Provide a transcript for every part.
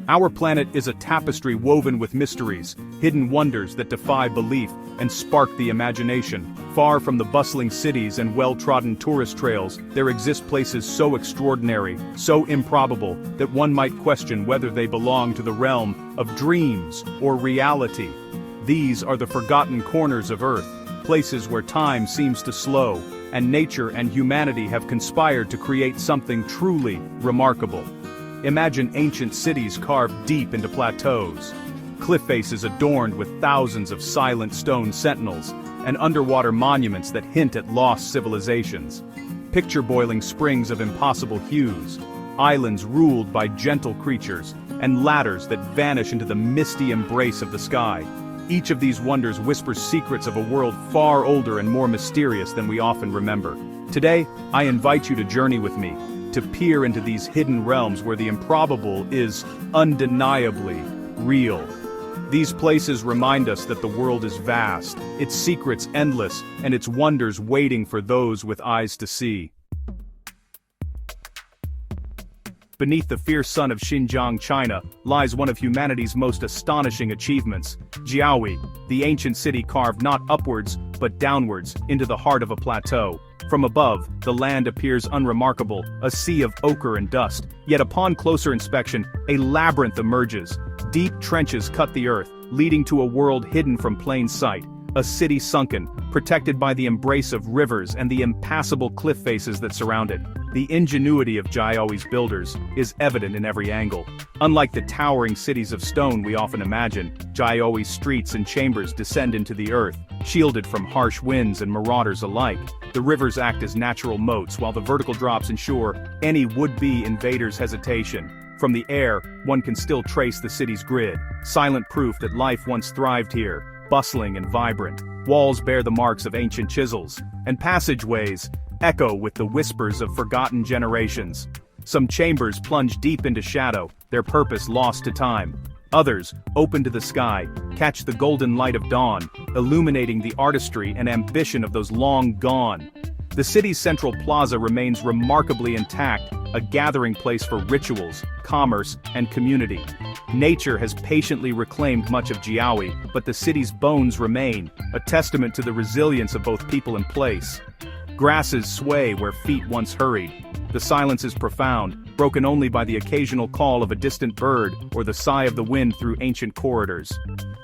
Our planet is a tapestry woven with mysteries, hidden wonders that defy belief and spark the imagination. Far from the bustling cities and well-trodden tourist trails, there exist places so extraordinary, so improbable, that one might question whether they belong to the realm of dreams or reality. These are the forgotten corners of Earth, places where time seems to slow, and nature and humanity have conspired to create something truly remarkable. Imagine ancient cities carved deep into plateaus, cliff faces adorned with thousands of silent stone sentinels, and underwater monuments that hint at lost civilizations. Picture boiling springs of impossible hues, islands ruled by gentle creatures, and ladders that vanish into the misty embrace of the sky. Each of these wonders whispers secrets of a world far older and more mysterious than we often remember. Today, I invite you to journey with me, to peer into these hidden realms where the improbable is undeniably real. These places remind us that the world is vast, its secrets endless, and its wonders waiting for those with eyes to see. Beneath the fierce sun of Xinjiang, China, lies one of humanity's most astonishing achievements, Jiaoyi, the ancient city carved not upwards, but downwards, into the heart of a plateau. From above, the land appears unremarkable, a sea of ochre and dust, yet upon closer inspection, a labyrinth emerges. Deep trenches cut the earth, leading to a world hidden from plain sight, a city sunken, protected by the embrace of rivers and the impassable cliff faces that surround it. The ingenuity of Jiaoyi's builders is evident in every angle. Unlike the towering cities of stone we often imagine, Jiaoyi's streets and chambers descend into the earth, shielded from harsh winds and marauders alike. The rivers act as natural moats while the vertical drops ensure any would-be invader's hesitation. From the air, one can still trace the city's grid, silent proof that life once thrived here, bustling and vibrant. Walls bear the marks of ancient chisels, and passageways echo with the whispers of forgotten generations. Some chambers plunge deep into shadow, their purpose lost to time. Others, open to the sky, catch the golden light of dawn, illuminating the artistry and ambition of those long gone. The city's central plaza remains remarkably intact, a gathering place for rituals, commerce, and community. Nature has patiently reclaimed much of Jiaoyi, but the city's bones remain, a testament to the resilience of both people and place. Grasses sway where feet once hurried. The silence is profound, broken only by the occasional call of a distant bird or the sigh of the wind through ancient corridors.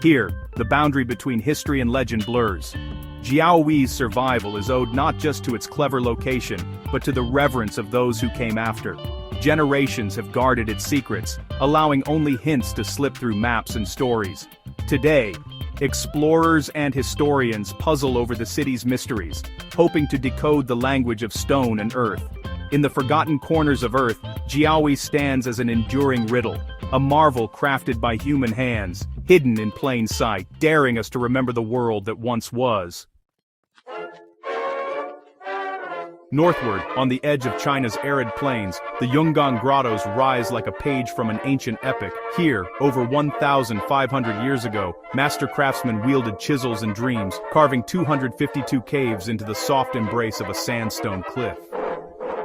Here, the boundary between history and legend blurs. Jiaoyi's survival is owed not just to its clever location, but to the reverence of those who came after. Generations have guarded its secrets, allowing only hints to slip through maps and stories. Today, explorers and historians puzzle over the city's mysteries, hoping to decode the language of stone and earth. In the forgotten corners of Earth, Jiaoyi stands as an enduring riddle, a marvel crafted by human hands, hidden in plain sight, daring us to remember the world that once was. Northward, on the edge of China's arid plains, the Yungang grottos rise like a page from an ancient epic. Here, over 1,500 years ago, master craftsmen wielded chisels and dreams, carving 252 caves into the soft embrace of a sandstone cliff.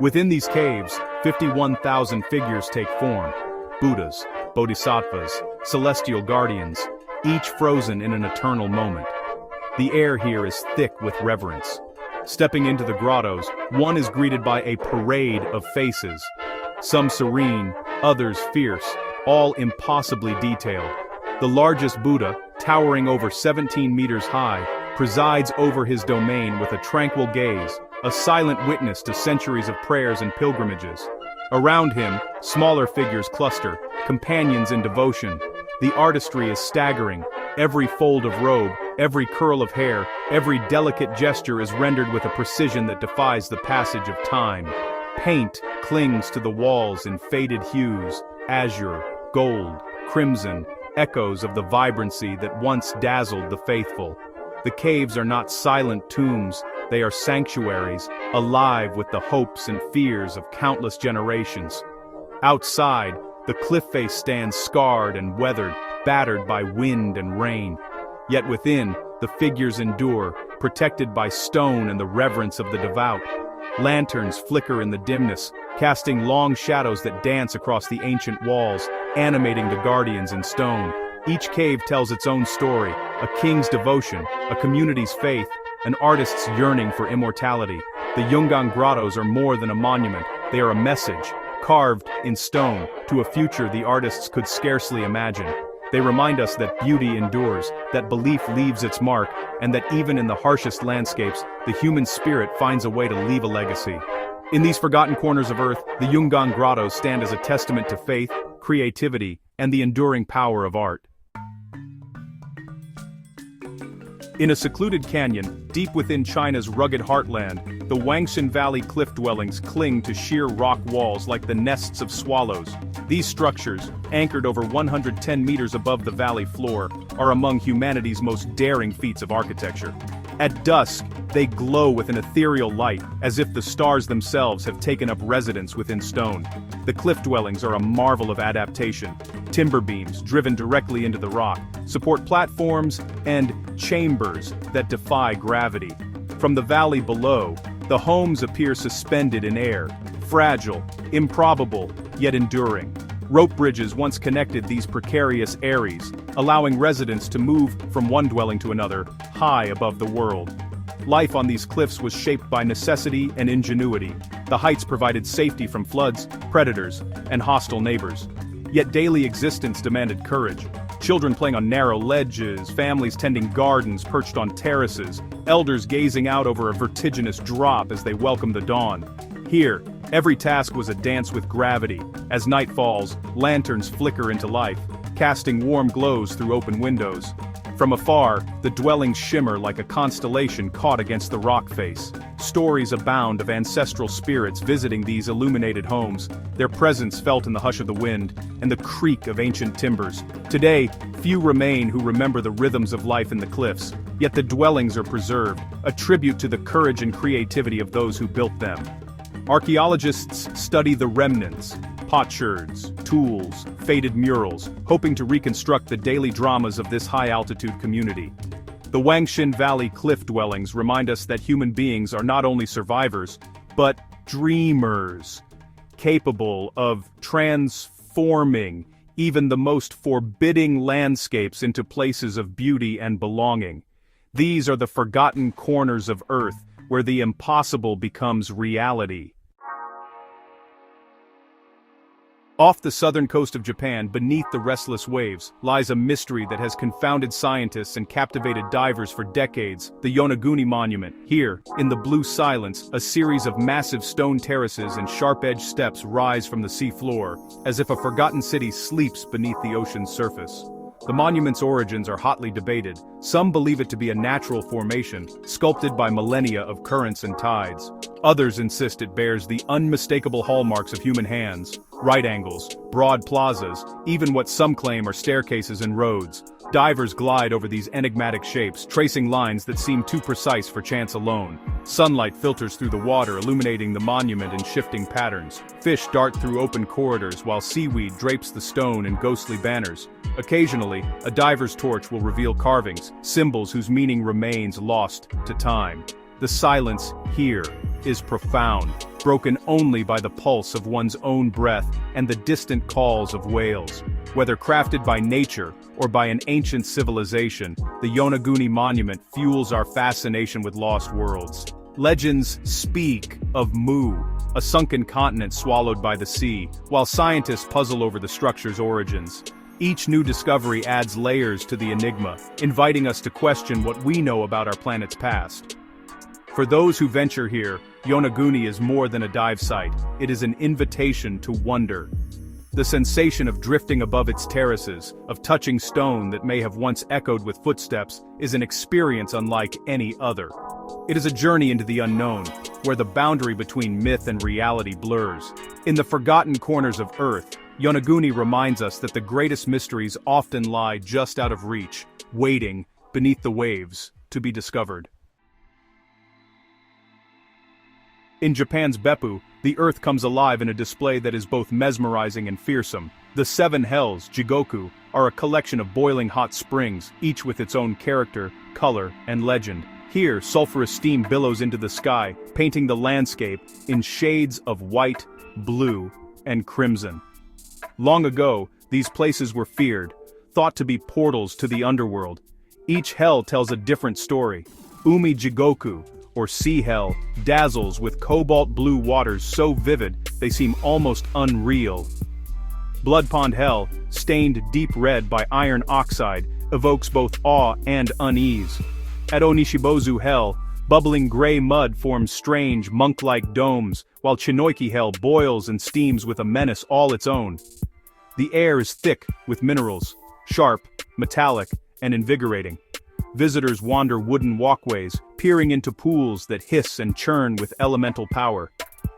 Within these caves, 51,000 figures take form. Buddhas, bodhisattvas, celestial guardians, each frozen in an eternal moment. The air here is thick with reverence. Stepping into the grottos, one is greeted by a parade of faces. Some serene, others fierce, all impossibly detailed. The largest Buddha, towering over 17 meters high, presides over his domain with a tranquil gaze, a silent witness to centuries of prayers and pilgrimages. Around him, smaller figures cluster, companions in devotion. The artistry is staggering. Every fold of robe, every curl of hair, every delicate gesture is rendered with a precision that defies the passage of time. Paint clings to the walls in faded hues, azure, gold, crimson, echoes of the vibrancy that once dazzled the faithful. The caves are not silent tombs, they are sanctuaries, alive with the hopes and fears of countless generations. Outside, the cliff face stands scarred and weathered, battered by wind and rain. Yet within, the figures endure, protected by stone and the reverence of the devout. Lanterns flicker in the dimness, casting long shadows that dance across the ancient walls, animating the guardians in stone. Each cave tells its own story, a king's devotion, a community's faith, an artist's yearning for immortality. The Yungang grottos are more than a monument, they are a message, carved in stone, to a future the artists could scarcely imagine. They remind us that beauty endures, that belief leaves its mark, and that even in the harshest landscapes, the human spirit finds a way to leave a legacy. In these forgotten corners of Earth, the Yungang grottos stand as a testament to faith, creativity, and the enduring power of art. In a secluded canyon, deep within China's rugged heartland, the Wangshan Valley cliff dwellings cling to sheer rock walls like the nests of swallows. These structures, anchored over 110 meters above the valley floor, are among humanity's most daring feats of architecture. At dusk, they glow with an ethereal light, as if the stars themselves have taken up residence within stone. The cliff dwellings are a marvel of adaptation. Timber beams, driven directly into the rock, support platforms and chambers that defy gravity. From the valley below, the homes appear suspended in air, fragile, improbable, yet enduring. Rope bridges once connected these precarious areas, allowing residents to move from one dwelling to another, high above the world. Life on these cliffs was shaped by necessity and ingenuity. The heights provided safety from floods, predators, and hostile neighbors. Yet daily existence demanded courage. Children playing on narrow ledges, families tending gardens perched on terraces, elders gazing out over a vertiginous drop as they welcomed the dawn. Here, every task was a dance with gravity. As night falls, lanterns flicker into life, casting warm glows through open windows. From afar, the dwellings shimmer like a constellation caught against the rock face. Stories abound of ancestral spirits visiting these illuminated homes, their presence felt in the hush of the wind and the creak of ancient timbers. Today, few remain who remember the rhythms of life in the cliffs, yet the dwellings are preserved, a tribute to the courage and creativity of those who built them. Archaeologists study the remnants, potsherds, tools, faded murals, hoping to reconstruct the daily dramas of this high-altitude community. The Wangshan Valley cliff dwellings remind us that human beings are not only survivors, but dreamers, capable of transforming even the most forbidding landscapes into places of beauty and belonging. These are the forgotten corners of Earth, where the impossible becomes reality. Off the southern coast of Japan, beneath the restless waves, lies a mystery that has confounded scientists and captivated divers for decades, the Yonaguni Monument. Here, in the blue silence, a series of massive stone terraces and sharp-edged steps rise from the sea floor, as if a forgotten city sleeps beneath the ocean's surface. The monument's origins are hotly debated. Some believe it to be a natural formation, sculpted by millennia of currents and tides. Others insist it bears the unmistakable hallmarks of human hands: right angles, broad plazas, even what some claim are staircases and roads. Divers glide over these enigmatic shapes, tracing lines that seem too precise for chance alone. Sunlight filters through the water, illuminating the monument in shifting patterns. Fish dart through open corridors, while seaweed drapes the stone in ghostly banners. Occasionally, a diver's torch will reveal carvings, symbols whose meaning remains lost to time. The silence here is profound, broken only by the pulse of one's own breath and the distant calls of whales. Whether crafted by nature or by an ancient civilization, the Yonaguni Monument fuels our fascination with lost worlds. Legends speak of Mu, a sunken continent swallowed by the sea, while scientists puzzle over the structure's origins. Each new discovery adds layers to the enigma, inviting us to question what we know about our planet's past. For those who venture here, Yonaguni is more than a dive site. It is an invitation to wonder. The sensation of drifting above its terraces, of touching stone that may have once echoed with footsteps, is an experience unlike any other. It is a journey into the unknown, where the boundary between myth and reality blurs. In the forgotten corners of Earth, Yonaguni reminds us that the greatest mysteries often lie just out of reach, waiting beneath the waves to be discovered. In Japan's Beppu, the Earth comes alive in a display that is both mesmerizing and fearsome. The seven hells, Jigoku, are a collection of boiling hot springs, each with its own character, color, and legend. Here, sulfurous steam billows into the sky, painting the landscape in shades of white, blue, and crimson. Long ago, these places were feared, thought to be portals to the underworld. Each hell tells a different story. Umi Jigoku, or sea hell, dazzles with cobalt blue waters so vivid they seem almost unreal. Blood Pond Hell, stained deep red by iron oxide, evokes both awe and unease. At Onishibozu Hell, bubbling gray mud forms strange, monk-like domes, while Chinoiki Hell boils and steams with a menace all its own. The air is thick with minerals, sharp, metallic, and invigorating. Visitors wander wooden walkways, peering into pools that hiss and churn with elemental power.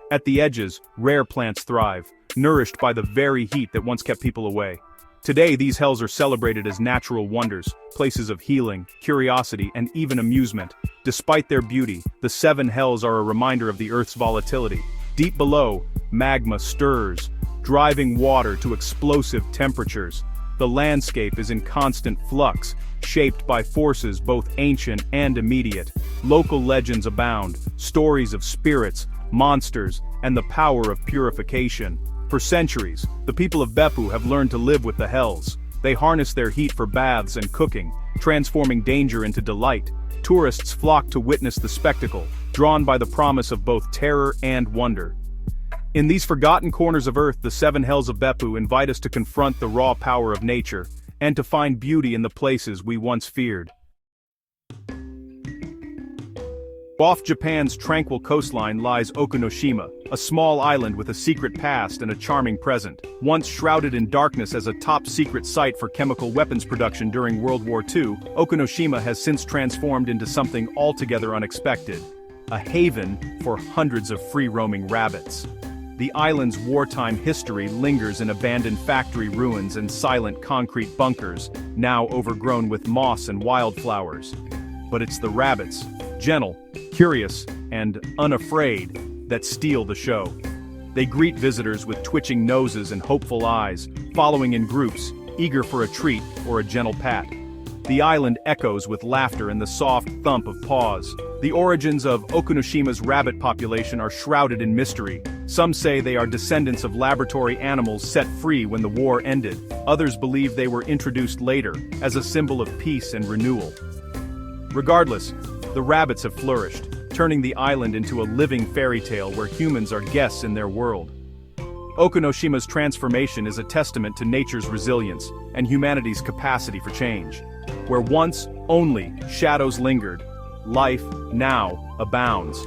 At the edges, rare plants thrive, nourished by the very heat that once kept people away. Today, these hells are celebrated as natural wonders, places of healing, curiosity, and even amusement. Despite their beauty, the 7 hells are a reminder of the Earth's volatility. Deep below, magma stirs, driving water to explosive temperatures. The landscape is in constant flux, shaped by forces both ancient and immediate. Local legends abound, stories of spirits, monsters, and the power of purification. For centuries, the people of Beppu have learned to live with the hells. They harness their heat for baths and cooking, transforming danger into delight. Tourists flock to witness the spectacle, drawn by the promise of both terror and wonder. In these forgotten corners of Earth, the 7 hells of Beppu invite us to confront the raw power of nature, and to find beauty in the places we once feared. Off Japan's tranquil coastline lies Okunoshima, a small island with a secret past and a charming present. Once shrouded in darkness as a top-secret site for chemical weapons production during World War II, Okunoshima has since transformed into something altogether unexpected: a haven for hundreds of free-roaming rabbits. The island's wartime history lingers in abandoned factory ruins and silent concrete bunkers, now overgrown with moss and wildflowers. But it's the rabbits, gentle, curious, and unafraid, that steal the show. They greet visitors with twitching noses and hopeful eyes, following in groups, eager for a treat or a gentle pat. The island echoes with laughter and the soft thump of paws. The origins of Okunoshima's rabbit population are shrouded in mystery. Some say they are descendants of laboratory animals set free when the war ended. Others believe they were introduced later, as a symbol of peace and renewal. Regardless, the rabbits have flourished, turning the island into a living fairy tale where humans are guests in their world. Okunoshima's transformation is a testament to nature's resilience and humanity's capacity for change. Where once only shadows lingered, life now abounds.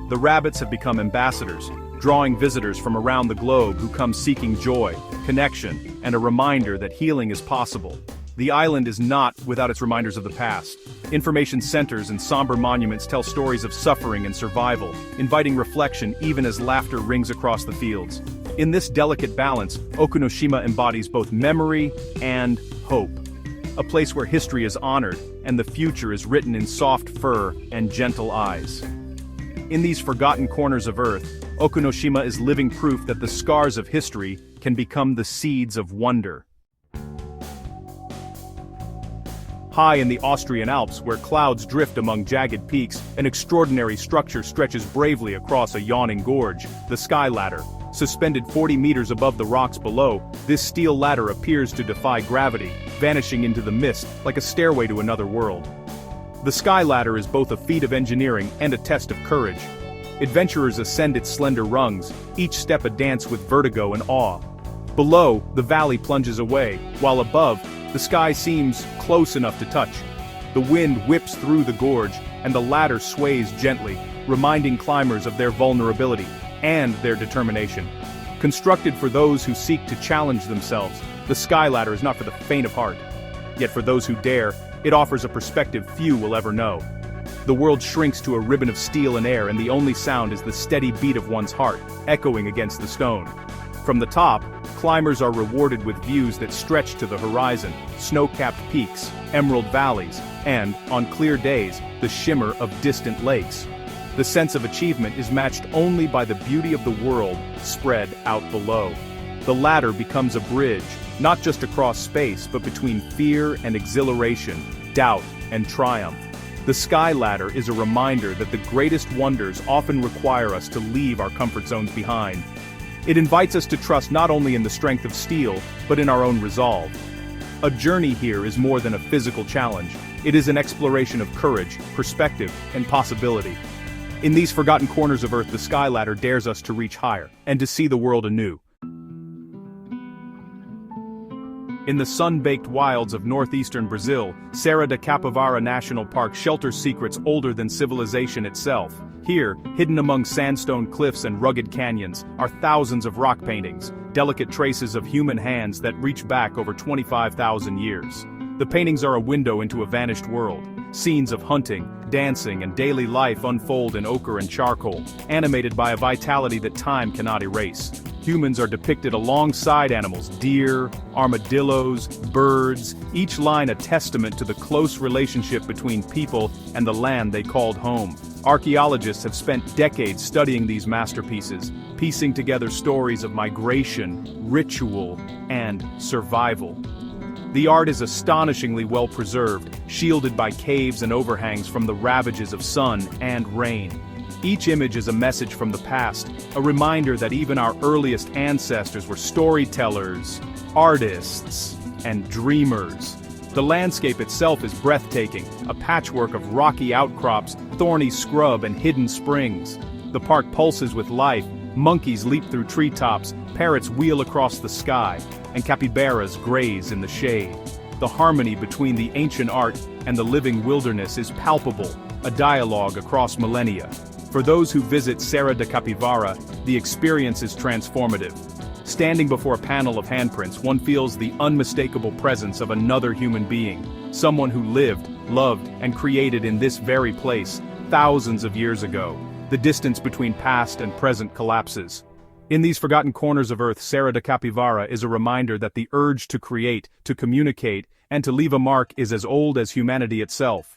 The rabbits have become ambassadors, drawing visitors from around the globe who come seeking joy, connection, and a reminder that healing is possible. The island is not without its reminders of the past. Information centers and somber monuments tell stories of suffering and survival, inviting reflection even as laughter rings across the fields. In this delicate balance, Okunoshima embodies both memory and hope. A place where history is honored and the future is written in soft fur and gentle eyes. In these forgotten corners of Earth, Okunoshima is living proof that the scars of history can become the seeds of wonder. High in the Austrian Alps, where clouds drift among jagged peaks, an extraordinary structure stretches bravely across a yawning gorge, the Sky Ladder. Suspended 40 meters above the rocks below, this steel ladder appears to defy gravity, vanishing into the mist like a stairway to another world. The Sky Ladder is both a feat of engineering and a test of courage. Adventurers ascend its slender rungs, each step a dance with vertigo and awe. Below, the valley plunges away, while above, the sky seems close enough to touch. The wind whips through the gorge, and the ladder sways gently, reminding climbers of their vulnerability and their determination. Constructed for those who seek to challenge themselves, the Sky Ladder is not for the faint of heart. Yet for those who dare, it offers a perspective few will ever know. The world shrinks to a ribbon of steel and air, and the only sound is the steady beat of one's heart, echoing against the stone. From the top, climbers are rewarded with views that stretch to the horizon, snow-capped peaks, emerald valleys, and, on clear days, the shimmer of distant lakes. The sense of achievement is matched only by the beauty of the world spread out below. The ladder becomes a bridge, not just across space but between fear and exhilaration, doubt and triumph. The Sky Ladder is a reminder that the greatest wonders often require us to leave our comfort zones behind. It invites us to trust not only in the strength of steel, but in our own resolve. A journey here is more than a physical challenge. It is an exploration of courage, perspective, and possibility. In these forgotten corners of Earth, the Sky Ladder dares us to reach higher, and to see the world anew. In the sun-baked wilds of northeastern Brazil, Serra da Capivara National Park shelters secrets older than civilization itself. Here, hidden among sandstone cliffs and rugged canyons, are thousands of rock paintings, delicate traces of human hands that reach back over 25,000 years. The paintings are a window into a vanished world. Scenes of hunting, dancing, and daily life unfold in ochre and charcoal, animated by a vitality that time cannot erase. Humans are depicted alongside animals: deer, armadillos, birds, each line a testament to the close relationship between people and the land they called home. Archaeologists have spent decades studying these masterpieces, piecing together stories of migration, ritual, and survival. The art is astonishingly well preserved, shielded by caves and overhangs from the ravages of sun and rain. Each image is a message from the past, a reminder that even our earliest ancestors were storytellers, artists, and dreamers. The landscape itself is breathtaking, a patchwork of rocky outcrops, thorny scrub, and hidden springs. The park pulses with life. Monkeys leap through treetops, parrots wheel across the sky, and capybaras graze in the shade. The harmony between the ancient art and the living wilderness is palpable, a dialogue across millennia. For those who visit Serra da Capivara, the experience is transformative. Standing before a panel of handprints, one feels the unmistakable presence of another human being, someone who lived, loved, and created in this very place, thousands of years ago. The distance between past and present collapses. In these forgotten corners of Earth, Serra da Capivara is a reminder that the urge to create, to communicate, and to leave a mark is as old as humanity itself.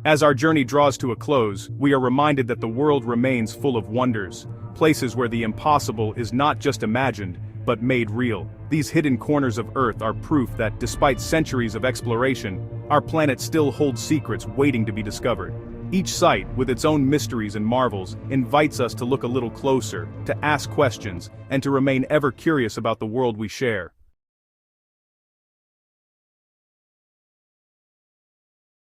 As our journey draws to a close, we are reminded that the world remains full of wonders, places where the impossible is not just imagined, but made real. These hidden corners of Earth are proof that, despite centuries of exploration, our planet still holds secrets waiting to be discovered. Each site, with its own mysteries and marvels, invites us to look a little closer, to ask questions, and to remain ever curious about the world we share.